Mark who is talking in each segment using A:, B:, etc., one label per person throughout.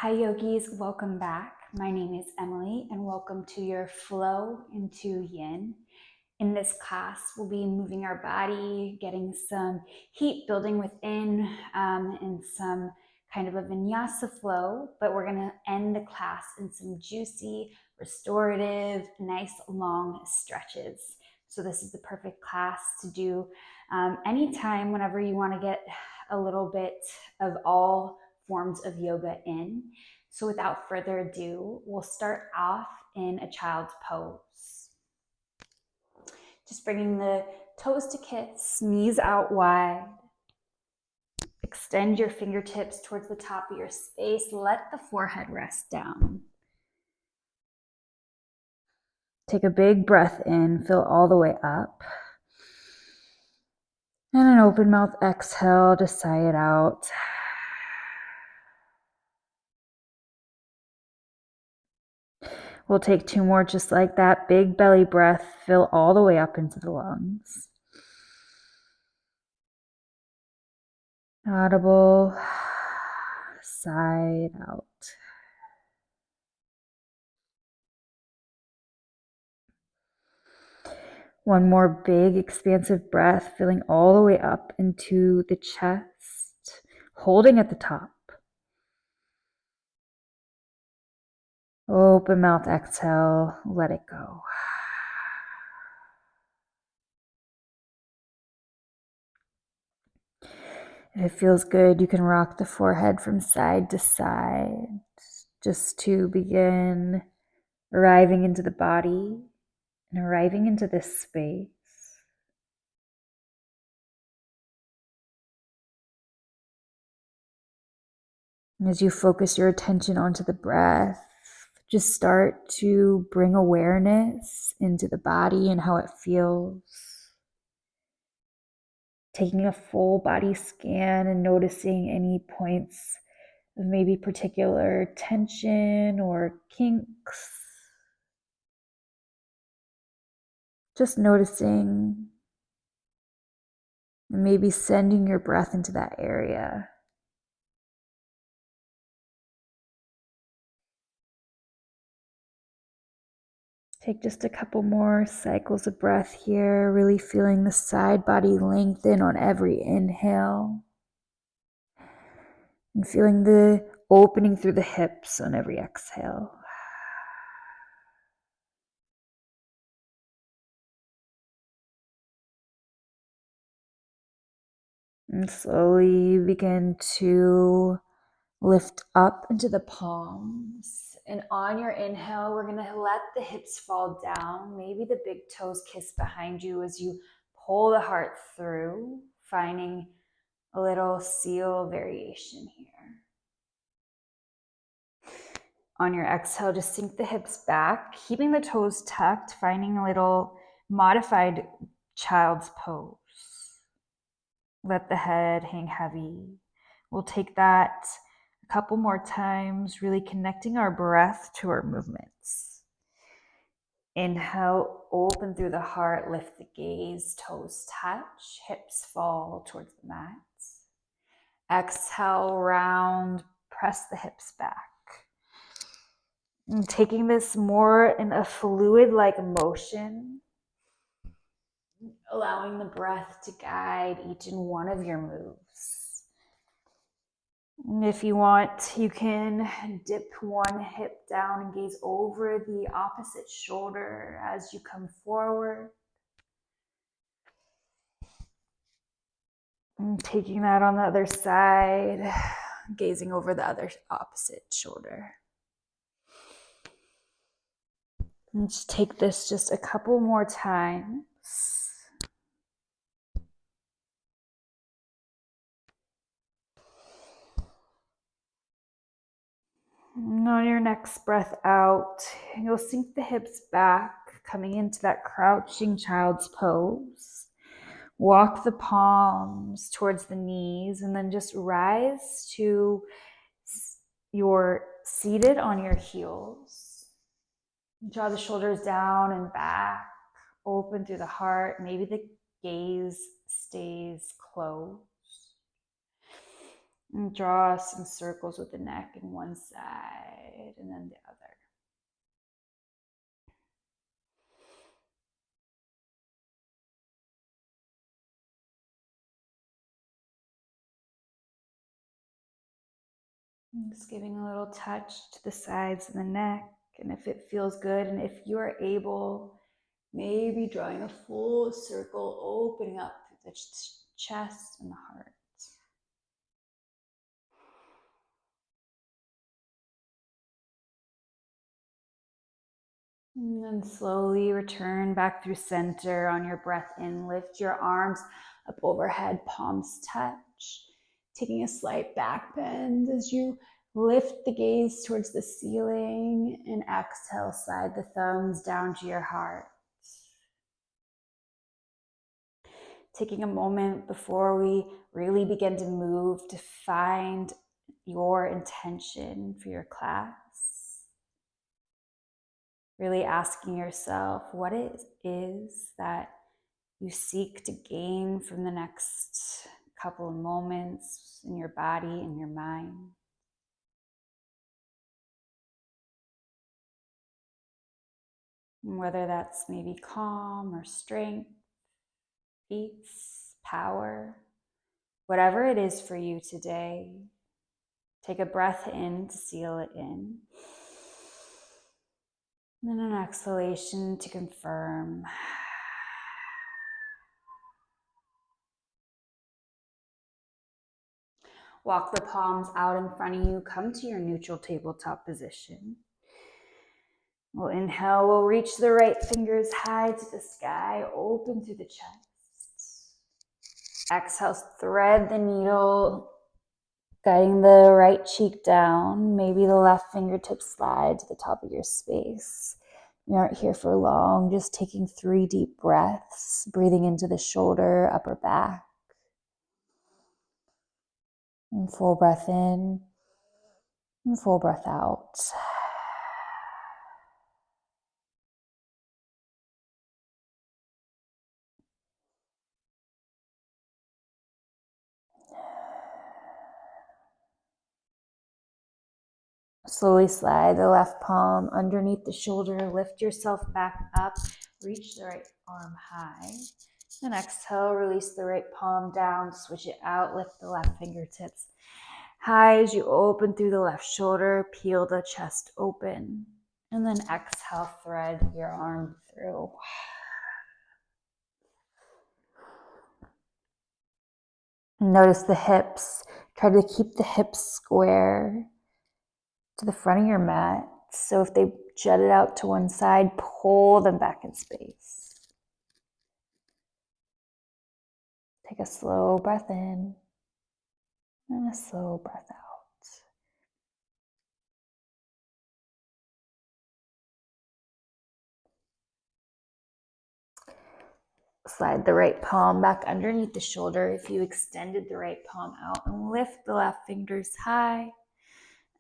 A: Hi yogis, welcome back. My name is Emily and welcome to your flow into Yin. In this class, we'll be moving our body, getting some heat building within and some kind of a Vinyasa flow, but we're gonna end the class in some juicy, restorative, nice long stretches. So this is the perfect class to do anytime whenever you wanna get a little bit of all forms of yoga in. So without further ado, we'll start off in a child's pose. Just bringing the toes to kiss, knees out wide. Extend your fingertips towards the top of your space. Let the forehead rest down. Take a big breath in, fill all the way up. And an open mouth exhale to sigh it out. We'll take two more just like that. Big belly breath, fill all the way up into the lungs. Audible, sigh it out. One more big expansive breath, filling all the way up into the chest, holding at the top. Open mouth exhale, let it go. If it feels good, you can rock the forehead from side to side just to begin arriving into the body and arriving into this space. And as you focus your attention onto the breath, just start to bring awareness into the body and how it feels. Taking a full body scan and noticing any points of maybe particular tension or kinks. Just noticing and maybe sending your breath into that area. Take just a couple more cycles of breath here, really feeling the side body lengthen on every inhale. And feeling the opening through the hips on every exhale. And slowly begin to lift up into the palms. And on your inhale, we're going to let the hips fall down. Maybe the big toes kiss behind you as you pull the heart through, finding a little seal variation here. On your exhale, just sink the hips back, keeping the toes tucked, finding a little modified child's pose. Let the head hang heavy. We'll take that a couple more times, really connecting our breath to our movements. Inhale, open through the heart, lift the gaze, toes touch, hips fall towards the mat. Exhale, round, press the hips back. And taking this more in a fluid-like motion, allowing the breath to guide each and one of your moves. And if you want, you can dip one hip down and gaze over the opposite shoulder as you come forward. And taking that on the other side, gazing over the other opposite shoulder. And just take this just a couple more times. And on your next breath out, you'll sink the hips back, coming into that crouching child's pose. Walk the palms towards the knees and then just rise to your seated on your heels. Draw the shoulders down and back, open through the heart. Maybe the gaze stays closed. And draw some circles with the neck in one side and then the other. Just giving a little touch to the sides of the neck. And if it feels good, and if you are able, maybe drawing a full circle, opening up through the chest and the heart. And then slowly return back through center on your breath in. Lift your arms up overhead, palms touch. Taking a slight back bend as you lift the gaze towards the ceiling, and exhale, slide the thumbs down to your heart. Taking a moment before we really begin to move to find your intention for your class. Really asking yourself what it is that you seek to gain from the next couple of moments in your body and your mind. And whether that's maybe calm or strength, peace, power, whatever it is for you today, take a breath in to seal it in. And then an exhalation to confirm. Walk the palms out in front of you. Come to your neutral tabletop position. We'll inhale, we'll reach the right fingers high to the sky, open through the chest. Exhale, thread the needle, guiding the right cheek down. Maybe the left fingertips slide to the top of your space. We aren't here for long, just taking 3 deep breaths, breathing into the shoulder, upper back. And full breath in, and full breath out. Slowly slide the left palm underneath the shoulder. Lift yourself back up. Reach the right arm high. And exhale, release the right palm down. Switch it out. Lift the left fingertips high as you open through the left shoulder. Peel the chest open. And then exhale, thread your arm through. Notice the hips. Try to keep the hips square to the front of your mat. So if they jutted out to one side, pull them back in space. Take a slow breath in and a slow breath out. Slide the right palm back underneath the shoulder if you extended the right palm out, and lift the left fingers high.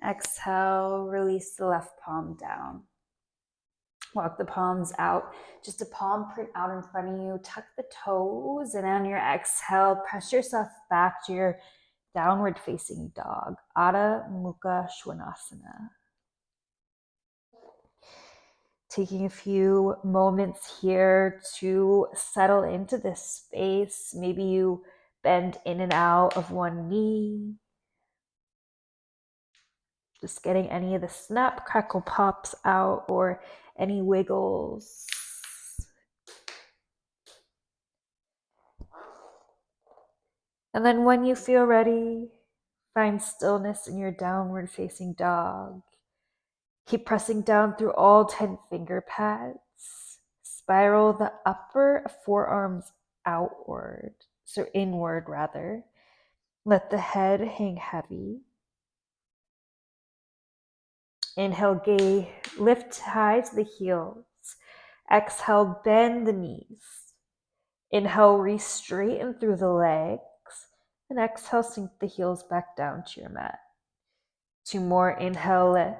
A: Exhale, release the left palm down. Walk the palms out, just a palm print out in front of you. Tuck the toes, and on your exhale, press yourself back to your downward facing dog, Adha Mukha Svanasana. Taking a few moments here to settle into this space. Maybe you bend in and out of one knee. Just getting any of the snap, crackle, pops out or any wiggles. And then when you feel ready, find stillness in your downward facing dog. Keep pressing down through all 10 finger pads. Spiral the upper forearms outward, so inward rather. Let the head hang heavy. Inhale, lift high to the heels. Exhale, bend the knees. Inhale, re-straighten through the legs. And exhale, sink the heels back down to your mat. 2 more, inhale, lift.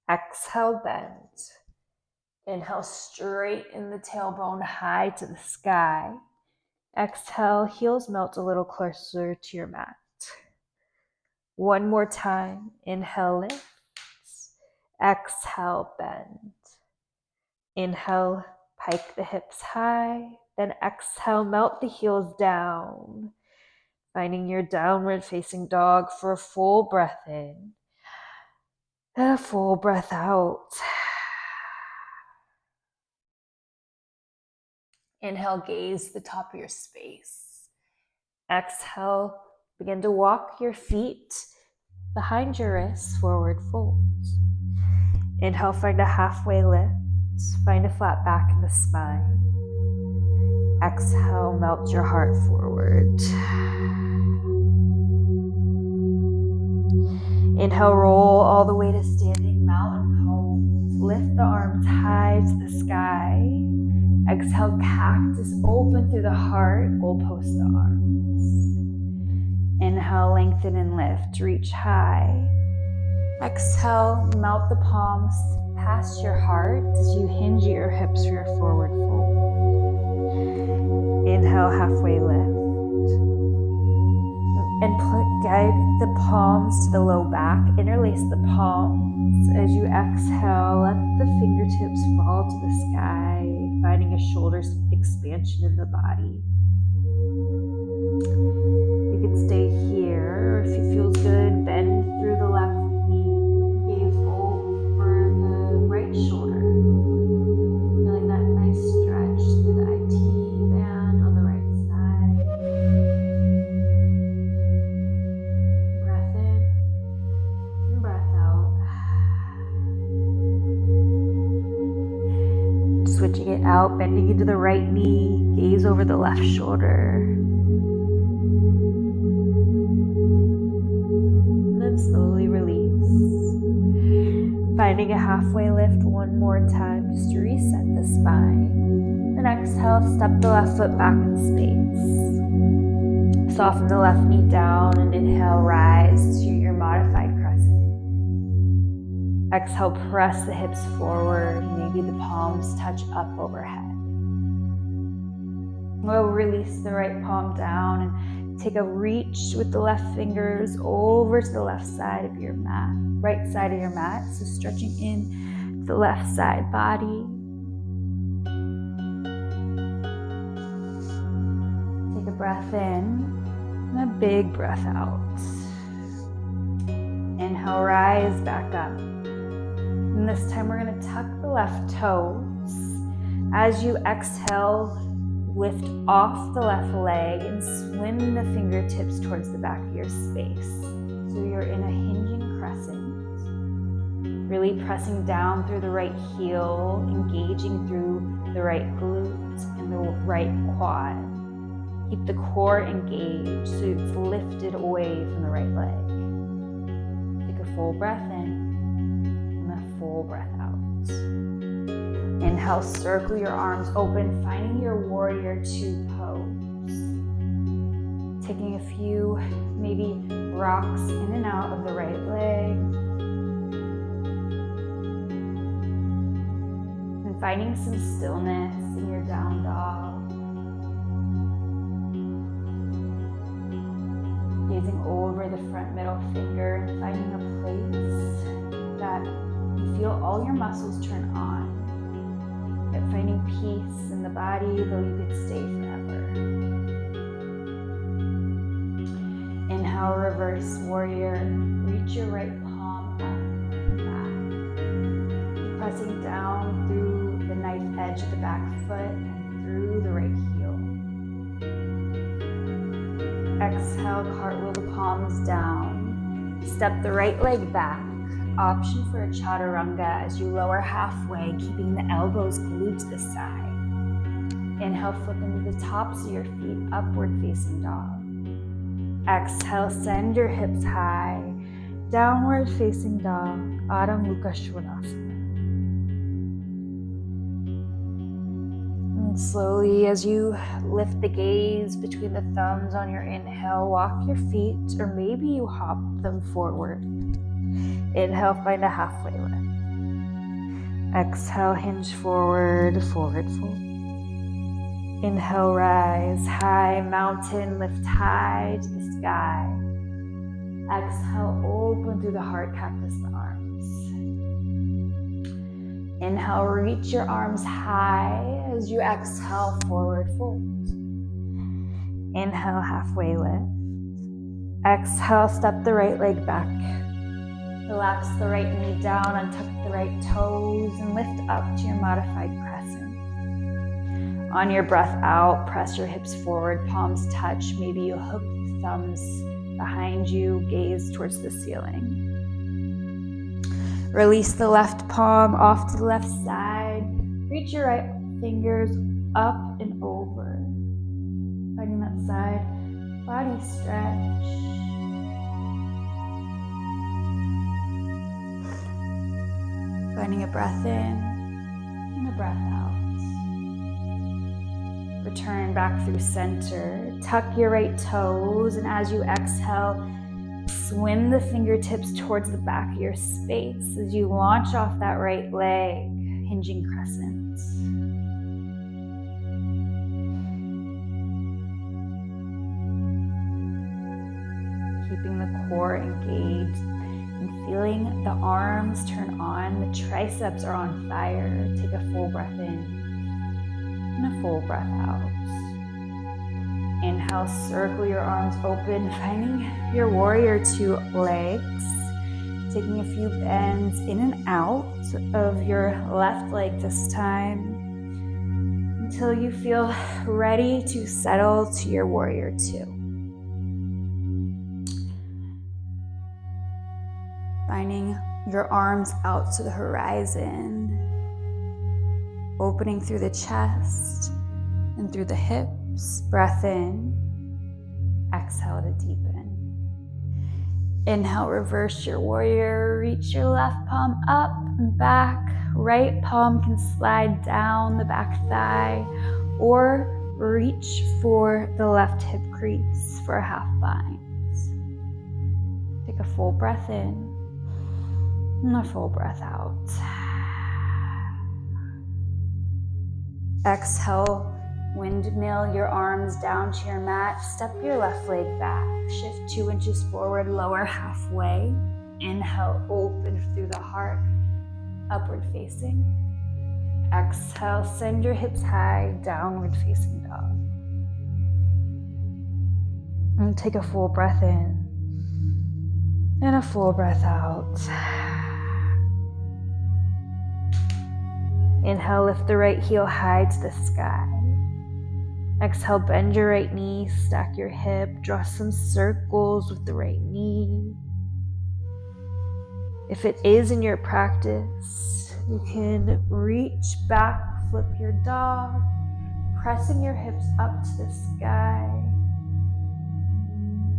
A: Exhale, bend. Inhale, straighten the tailbone high to the sky. Exhale, heels melt a little closer to your mat.
B: One more time. Inhale, lift. Exhale, bend. Inhale, pike the hips high. Then exhale, melt the heels down. Finding your downward facing dog for a full breath in and a full breath out. Inhale, gaze the top of your space. Exhale, begin to walk your feet behind your wrists, forward fold. Inhale, find a halfway lift. Find a flat back in the spine. Exhale, melt your heart forward. Inhale, roll all the way to standing mountain pose. Lift the arms high to the sky. Exhale, cactus open through the heart, goalpost the arms. Inhale, lengthen and lift, reach high. Exhale, melt the palms past your heart as you hinge your hips for your forward fold. Inhale, halfway lift. And guide the palms to the low back. Interlace the palms. As you exhale, let the fingertips fall to the sky, finding a shoulder expansion in the body. You can stay here, or if it feels good, bend through the left knee, gaze over the right shoulder. Feeling that nice stretch through the IT band on the right side. Breath in and breath out. Switching it out, bending into the right knee, gaze over the left shoulder. And then slowly release. Finding a halfway lift one more time just to reset the spine. Then exhale, step the left foot back in space. Soften the left knee down and inhale, rise to your modified crescent. Exhale, press the hips forward. Maybe the palms touch up overhead. We'll release the right palm down and take a reach with the left fingers over to the left side of your mat, right side of your mat. So stretching in the left side body. Take a breath in and a big breath out. Inhale, rise back up. And this time we're going to tuck the left toes. As you exhale, lift off the left leg and swim the fingertips towards the back of your space. So you're in a hinging crescent, really pressing down through the right heel, engaging through the right glute and the right quad. Keep the core engaged so it's lifted away from the right leg. Take a full breath in and a full breath out. Inhale, circle your arms open, finding your warrior two pose. Taking a few, maybe rocks in and out of the right leg. And finding some stillness in your down dog. Gazing over the front middle finger and finding a place that you feel all your muscles turn on. But finding peace in the body, though you could stay forever. Inhale, reverse warrior. Reach your right palm up and back. Keep pressing down through the knife edge of the back foot and through the right heel. Exhale, cartwheel the palms down. Step the right leg back. Option for a chaturanga as you lower halfway, keeping the elbows glued to the side. Inhale, flip into the tops of your feet, upward facing dog. Exhale, send your hips high, downward facing dog, Adho Mukha Svanasana. And slowly, as you lift the gaze between the thumbs on your inhale, walk your feet, or maybe you hop them forward. Inhale, find a halfway lift. Exhale, hinge forward, forward fold. Inhale, rise, high mountain, lift high to the sky. Exhale, open through the heart, cactus the arms. Inhale, reach your arms high as you exhale, forward fold. Inhale, halfway lift. Exhale, step the right leg back. Relax the right knee down, untuck the right toes, and lift up to your modified crescent. On your breath out, press your hips forward, palms touch. Maybe you hook the thumbs behind you, gaze towards the ceiling. Release the left palm off to the left side. Reach your right fingers up and over. Finding that side body stretch. Finding a breath in and a breath out. Return back through center. Tuck your right toes, and as you exhale, swim the fingertips towards the back of your space as you launch off that right leg, hinging crescent. Keeping the core engaged and feeling the arms turn on, the triceps are on fire. Take a full breath in and a full breath out. Inhale, circle your arms open, finding your warrior two legs. Taking a few bends in and out of your left leg this time until you feel ready to settle to your warrior two. Finding your arms out to the horizon, opening through the chest and through the hips. Breath in, exhale to deepen. Inhale, reverse your warrior, reach your left palm up and back. Right palm can slide down the back thigh or reach for the left hip crease for a half bind. Take a full breath in and a full breath out. Exhale, windmill your arms down to your mat. Step your left leg back. Shift 2 inches forward, lower halfway. Inhale, open through the heart, upward facing. Exhale, send your hips high, downward facing dog. And take a full breath in and a full breath out. Inhale, lift the right heel high to the sky. Exhale, bend your right knee, stack your hip, draw some circles with the right knee. If it is in your practice, you can reach back, flip your dog, pressing your hips up to the sky.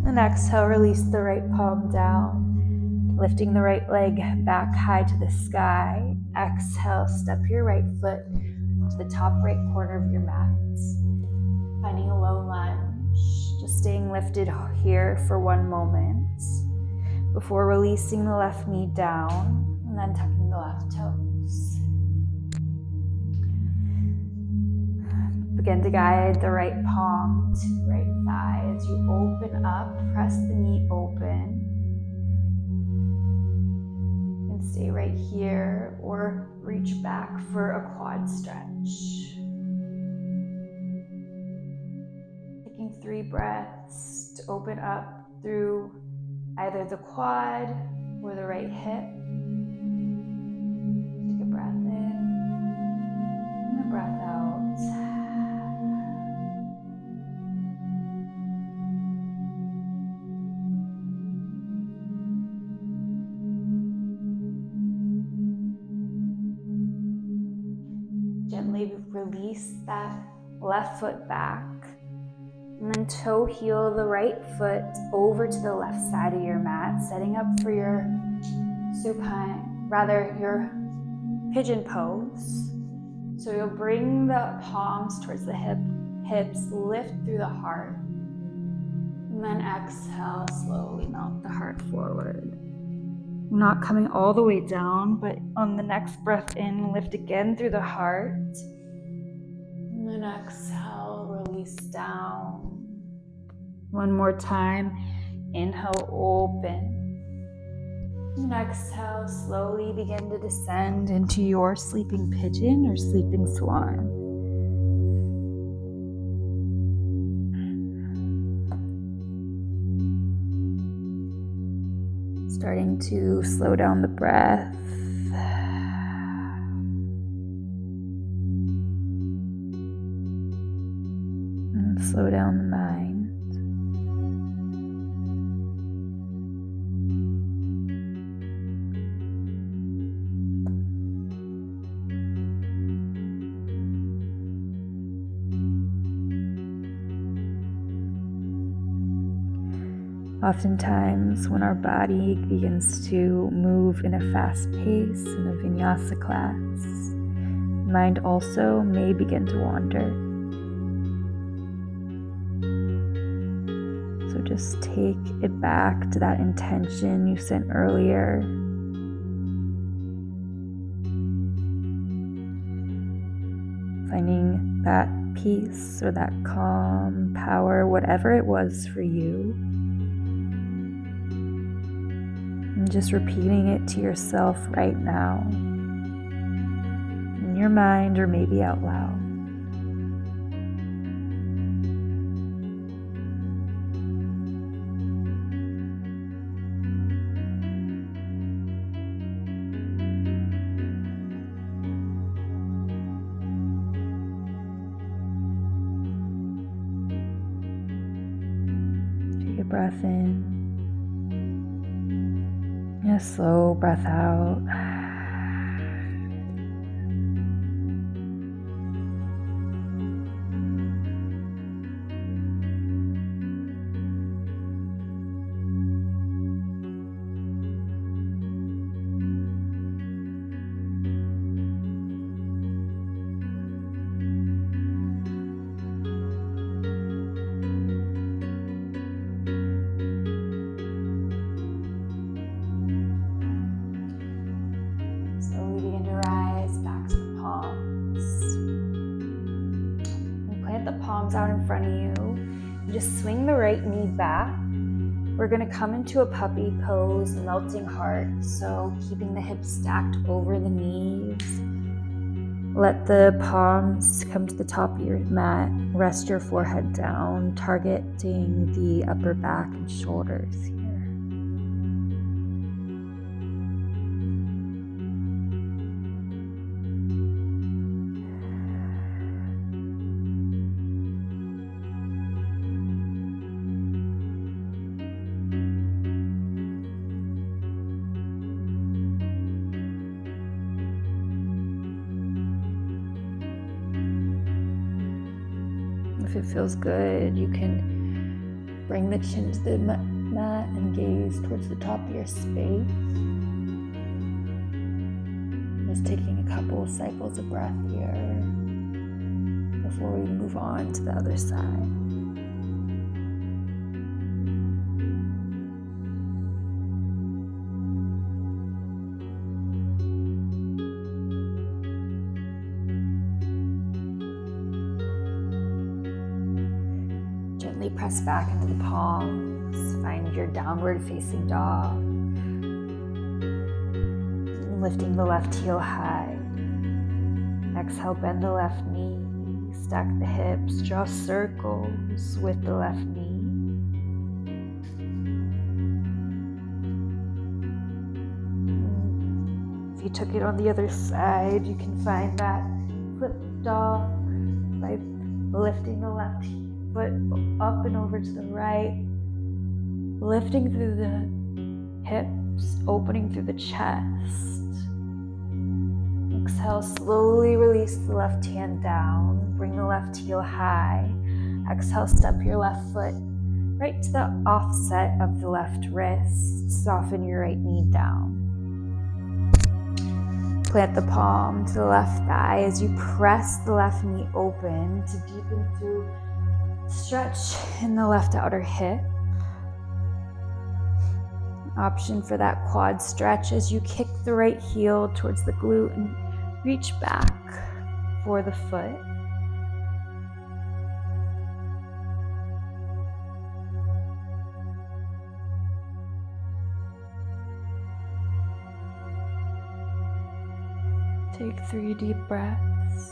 B: And exhale, release the right palm down, lifting the right leg back high to the sky. Exhale, step your right foot to the top right corner of your mat. Finding a low lunge, just staying lifted here for 1 moment before releasing the left knee down and then tucking the left toes. Begin to guide the right palm to the right thigh as you open up, press the knee open. And stay right here or reach back for a quad stretch. Taking 3 breaths to open up through either the quad or the right hip. Take a breath in and a breath out. Gently release that left foot back. And then toe heel the right foot over to the left side of your mat, setting up for your supine, your pigeon pose. So you'll bring the palms towards the hips, lift through the heart. And then exhale, slowly melt the heart forward. Not coming all the way down, but on the next breath in, lift again through the heart. And then exhale, release down. 1 more time. Inhale, open. And exhale, slowly begin to descend into your sleeping pigeon or sleeping swan. Starting to slow down the breath. And slow down the mind. Oftentimes, when our body begins to move in a fast pace in a Vinyasa class, mind also may begin to wander. So just take it back to that intention you sent earlier. Finding that peace or that calm, power, whatever it was for you. And just repeating it to yourself right now, in your mind or maybe out loud. Take a breath in. And a slow breath out. Out in front of you. You just swing the right knee back. We're going to come into a puppy pose, melting heart. So keeping the hips stacked over the knees. Let the palms come to the top of your mat. Rest your forehead down, targeting the upper back and shoulders here. If it feels good, you can bring the chin to the mat and gaze towards the top of your space. Just taking a couple of cycles of breath here before we move on to the other side. Gently press back into the palms. Find your downward facing dog. Lifting the left heel high. Exhale, bend the left knee. Stack the hips. Draw circles with the left knee. If you took it on the other side, you can find that flip dog by lifting the left foot up and over to the right, lifting through the hips, opening through the chest. Exhale, slowly release the left hand down, bring the left heel high. Exhale, step your left foot right to the offset of the left wrist, soften your right knee down. Plant the palm to the left thigh as you press the left knee open to deepen through stretch in the left outer hip. Option for that quad stretch as you kick the right heel towards the glute and reach back for the foot. Take 3 deep breaths.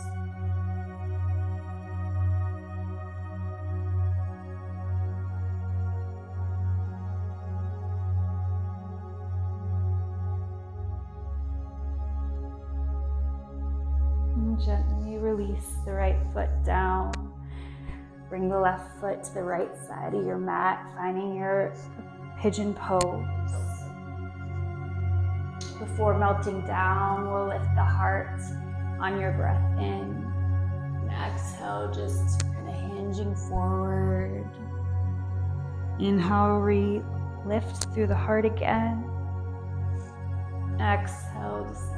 B: And gently release the right foot down. Bring the left foot to the right side of your mat, finding your pigeon pose. Before melting down, we'll lift the heart on your breath in. And exhale, just kind of hinging forward. Inhale, lift through the heart again. Exhale, descend.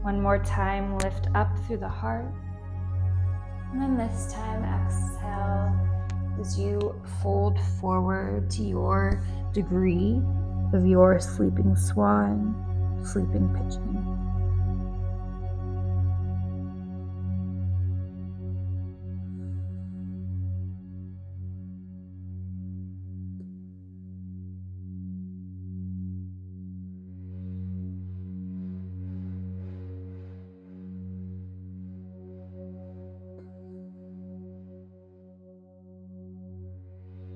B: One more time, lift up through the heart. And then this time, exhale as you fold forward to your degree of your sleeping swan, sleeping pigeon.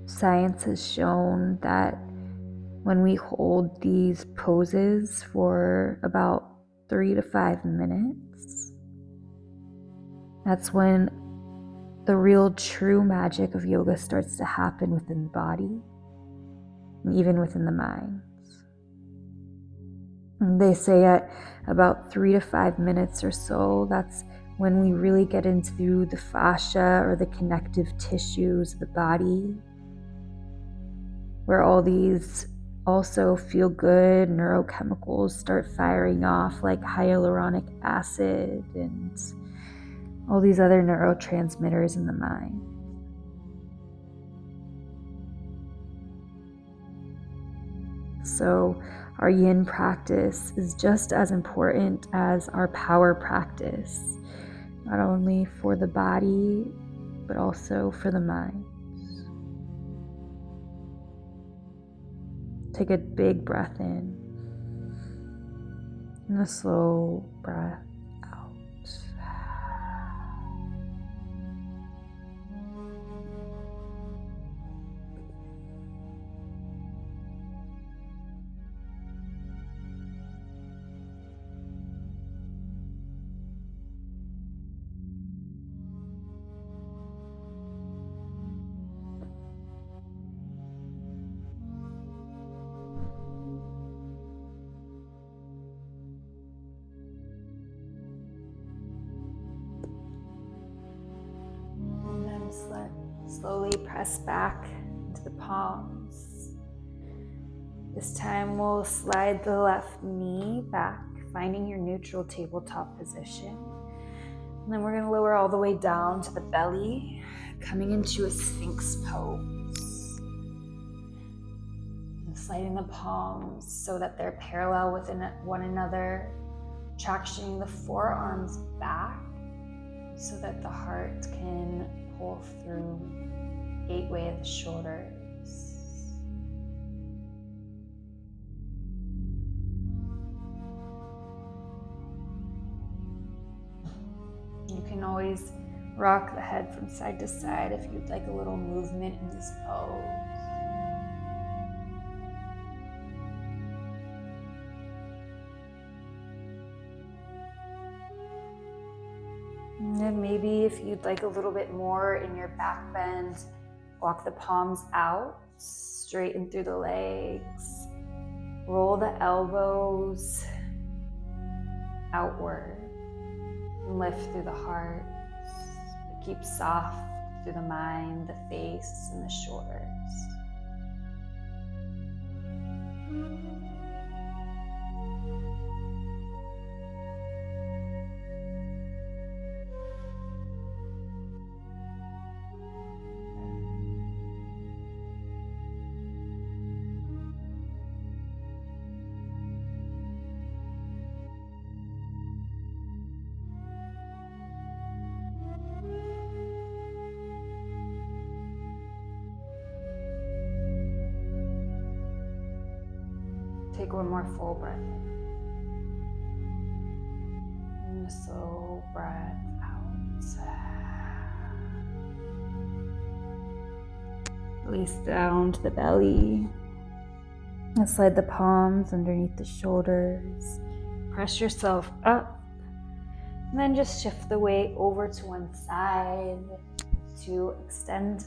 B: Science has shown that when we hold these poses for about 3 to 5 minutes, that's when the real true magic of yoga starts to happen within the body and even within the mind. And they say at about 3 to 5 minutes or so, that's when we really get into the fascia or the connective tissues of the body, where all these also feel good neurochemicals start firing off, like hyaluronic acid and all these other neurotransmitters in the mind. So our yin practice is just as important as our power practice, not only for the body, but also for the mind. Take a big breath in and a slow breath out. Slowly press back into the palms. This time we'll slide the left knee back, finding your neutral tabletop position. And then we're going to lower all the way down to the belly, coming into a Sphinx pose. And sliding the palms so that they're parallel with one another, tractioning the forearms back so that the heart can pull through gateway of the shoulders. You can always rock the head from side to side if you'd like a little movement in this pose. And then maybe if you'd like a little bit more in your back bend, walk the palms out, straighten through the legs, roll the elbows outward, and lift through the heart. Keep soft through the mind, the face, and the shoulders. Take one more full breath in. And a slow breath out. Release down to the belly. And slide the palms underneath the shoulders. Press yourself up. And then just shift the weight over to one side to extend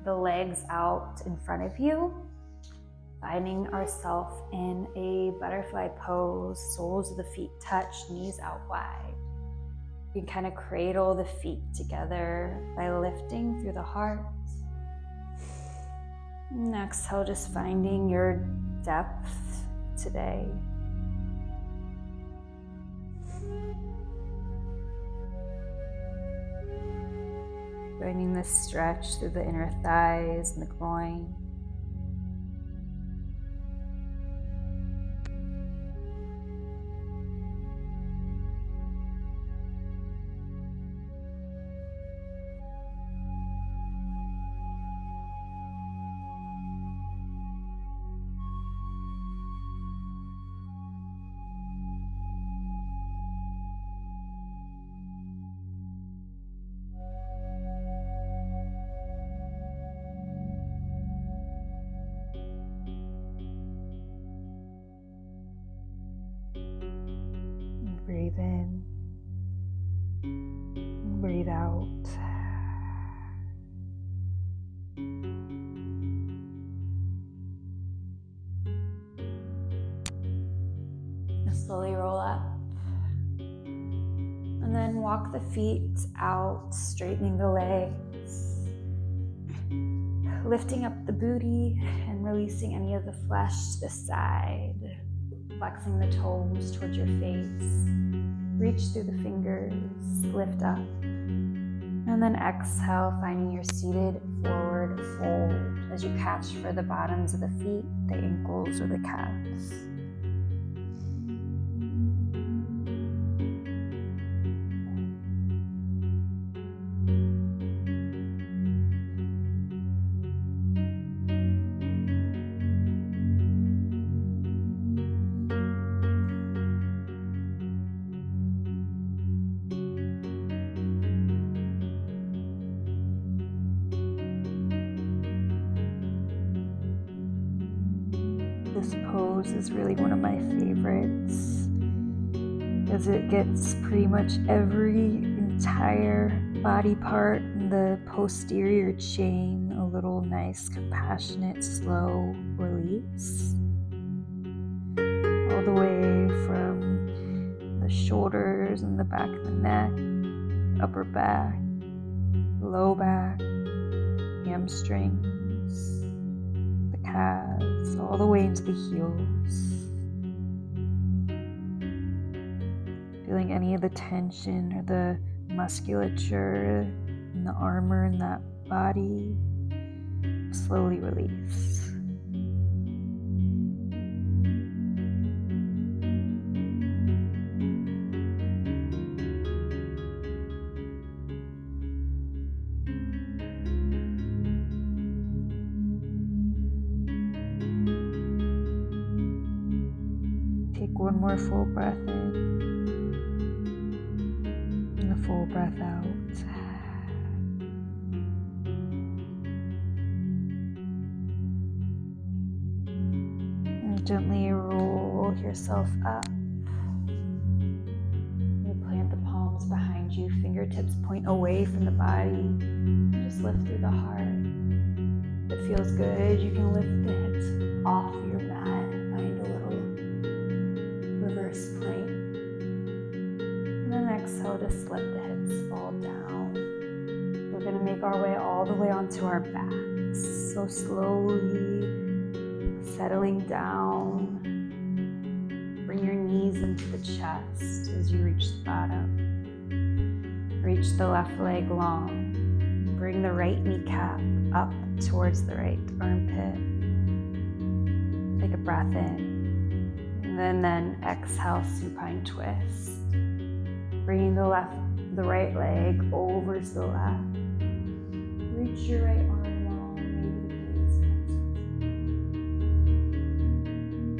B: the legs out in front of you. Finding ourselves in a butterfly pose, soles of the feet touch, knees out wide. You can kind of cradle the feet together by lifting through the heart. And exhale, just finding your depth today. Finding this stretch through the inner thighs and the groin. Breathe in, breathe out. Slowly roll up. And then walk the feet out, straightening the legs. Lifting up the booty and releasing any of the flesh to the side. Flexing the toes towards your face. Reach through the fingers, lift up. And then exhale, finding your seated forward fold as you catch for the bottoms of the feet, the ankles, or the calves. This pose is really one of my favorites because it gets pretty much every entire body part in the posterior chain a little nice, compassionate, slow release. All the way from the shoulders and the back of the neck, upper back, low back, hamstrings, the calves, all the way into the heels. Feeling any of the tension or the musculature in the armor in that body, slowly release. Take one more full breath in and a full breath out. And gently roll yourself up. You plant the palms behind you, fingertips point away from the body. Just lift through the heart. If it feels good, you can lift the hips off your mat and find a little reverse plank. And then exhale, just let the hips fall down. We're going to make our way all the way onto our backs. So slowly settling down. Bring your knees into the chest as you reach the bottom. Reach the left leg long. Bring the right kneecap up towards the right armpit. Take a breath in. And then exhale, supine twist. Bringing the right leg over to the left. Reach your right arm long, maybe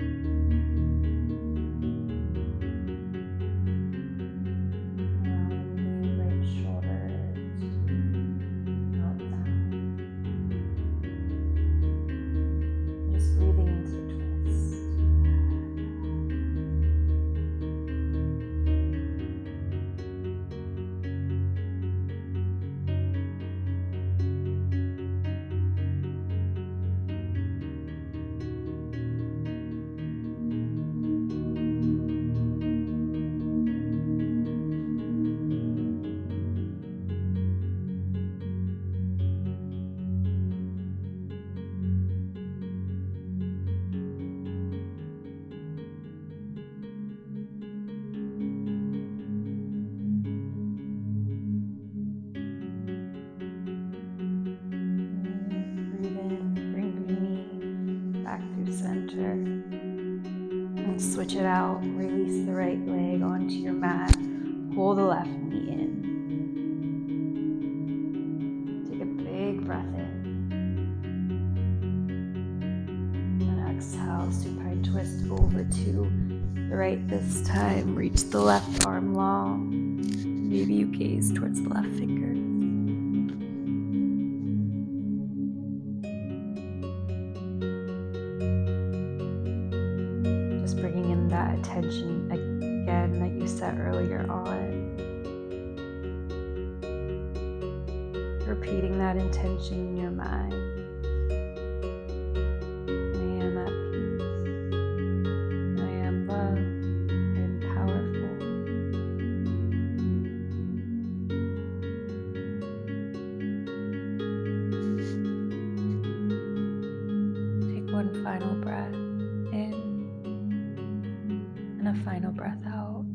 B: the center. And switch it out. Release the right leg onto your mat. Pull the left knee in. Take a big breath in. And exhale, supine twist over to the right this time. Reach the left arm long. Maybe you gaze towards the left finger. Just bringing in that attention again that you set earlier on. Repeating that intention in your mind. I am at peace. I am loved. I am powerful. Take one final breath in and a final breath out.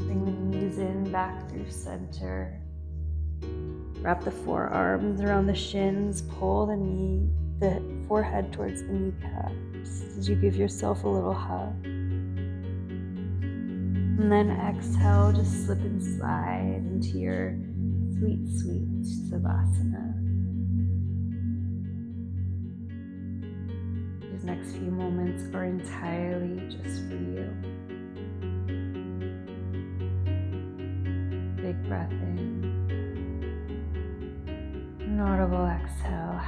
B: Bring the knees in, back through center. Wrap the forearms around the shins. Pull the forehead towards the kneecaps as you give yourself a little hug. And then exhale, just slip and slide into your sweet, sweet Savasana. These next few moments are entirely just for you. Big breath in. An audible exhale.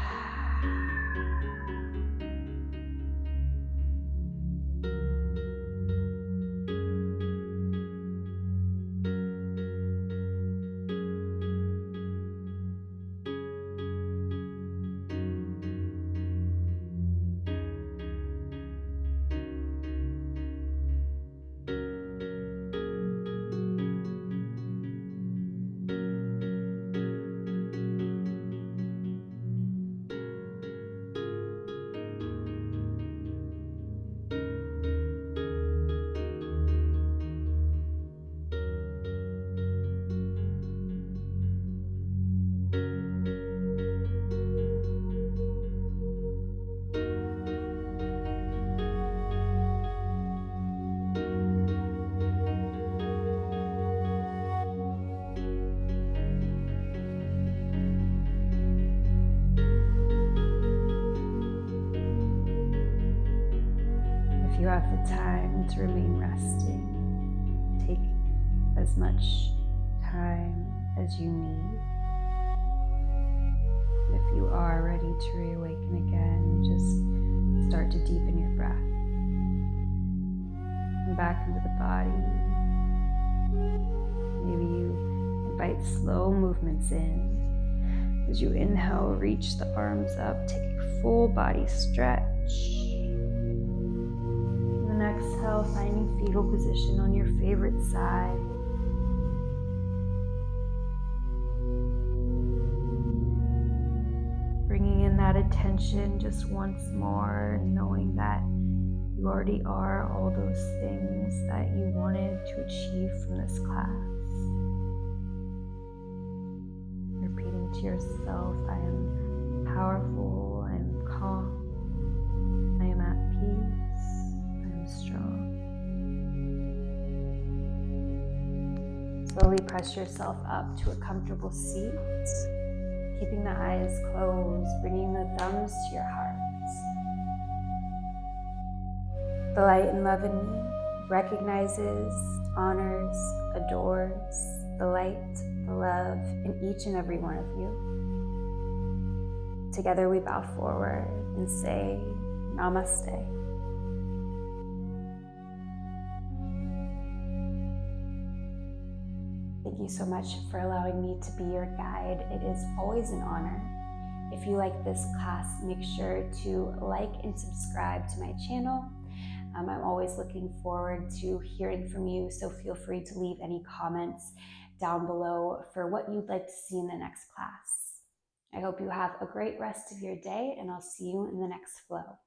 B: If you have the time to remain resting, take as much time as you need. If you are ready to reawaken again, just start to deepen your breath. And back into the body. Maybe you invite slow movements in. As you inhale, reach the arms up, take a full body stretch. And then exhale, finding fetal position on your favorite side. Bringing in that attention just once more, and knowing that you already are all those things that you wanted to achieve from this class. Repeating to yourself, I am powerful, I am calm, I am at peace, I am strong. Slowly press yourself up to a comfortable seat, keeping the eyes closed, bringing the thumbs to your heart. The light and love in me recognizes, honors, adores the light, the love in each and every one of you. Together we bow forward and say, Namaste. Thank you so much for allowing me to be your guide. It is always an honor. If you like this class, make sure to like and subscribe to my channel. I'm always looking forward to hearing from you, so feel free to leave any comments down below for what you'd like to see in the next class. I hope you have a great rest of your day, and I'll see you in the next flow.